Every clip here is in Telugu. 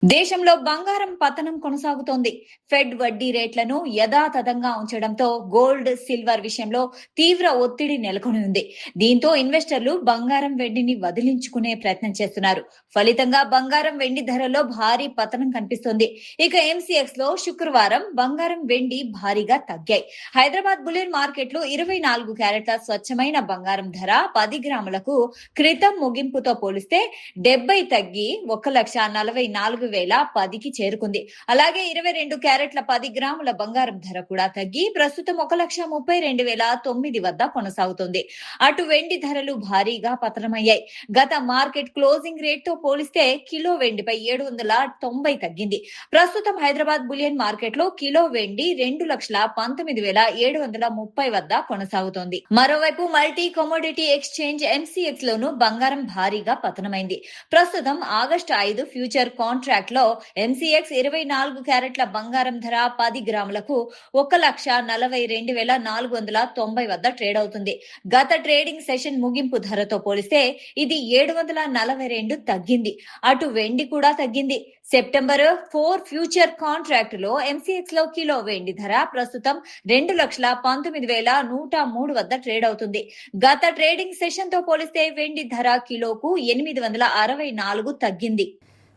దేశంలో బంగారం పతనం కొనసాగుతోంది. ఫెడ్ వడ్డీ రేట్లను యథాతథంగా ఉంచడంతో గోల్డ్, సిల్వర్ విషయంలో తీవ్ర ఒత్తిడి నెలకొని ఉంది. దీంతో ఇన్వెస్టర్లు బంగారం, వెండిని వదిలించుకునే ప్రయత్నం చేస్తున్నారు. ఫలితంగా బంగారం, వెండి ధరల్లో భారీ పతనం కనిపిస్తోంది. ఇక ఎంసీఎక్స్ లో శుక్రవారం బంగారం, వెండి భారీగా తగ్గాయి. హైదరాబాద్ బులియన్ మార్కెట్లో 24 క్యారెట్ల స్వచ్ఛమైన బంగారం ధర 10 గ్రాములకు క్రితం ముగింపుతో పోలిస్తే 70 తగ్గి 1,44,1000కి చేరుకుంది. అలాగే 22 క్యారెట్ల 10 గ్రాముల బంగారం ధర కూడా తగ్గి ప్రస్తుతం 1,32,009 వద్ద కొనసాగుతుంది. అటు వెండి ధరలు భారీగా పతనమయ్యాయి. గత మార్కెట్ క్లోజింగ్ రేట్ తో పోలిస్తే కిలో వెండిపై 790 తగ్గింది. ప్రస్తుతం హైదరాబాద్ బులియన్ మార్కెట్ లో కిలో వెండి 2,19,730 వద్ద కొనసాగుతోంది. మరోవైపు మల్టీ కమోడిటీ ఎక్స్చేంజ్ ఎంసీఎక్స్ లోను బంగారం భారీగా పతనమైంది. ప్రస్తుతం ఆగస్టు 5 ఫ్యూచర్ కాంట్రాక్ట్ లో ఎంసీఎక్స్ 24 క్యారెట్ల బంగారం ధర 10 గ్రాములకు 1,42,490 వద్ద ట్రేడ్ అవుతుంది. గత ట్రేడింగ్ సెషన్ ముగింపు ధరతో పోలిస్తే ఇది 742 తగ్గింది. అటు వెండి కూడా తగ్గింది. సెప్టెంబర్ 4 ఫ్యూచర్ కాంట్రాక్ట్ లో ఎంసీఎక్స్ లో కిలో వెండి ధర ప్రస్తుతం 2,19,103 వద్ద ట్రేడ్ అవుతుంది. గత ట్రేడింగ్ సెషన్ తో పోలిస్తే వెండి ధర కిలోకు 864 తగ్గింది.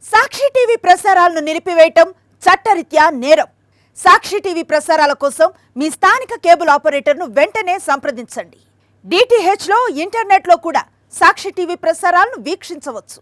సాక్షి టీవీ ప్రసారాలను నిలిపివేయటం చట్టరీత్యా నేరం. సాక్షి టీవీ ప్రసారాల కోసం మీ స్థానిక కేబుల్ ఆపరేటర్ను వెంటనే సంప్రదించండి. డిటిహెచ్లో, ఇంటర్నెట్లో కూడా సాక్షి టీవీ ప్రసారాలను వీక్షించవచ్చు.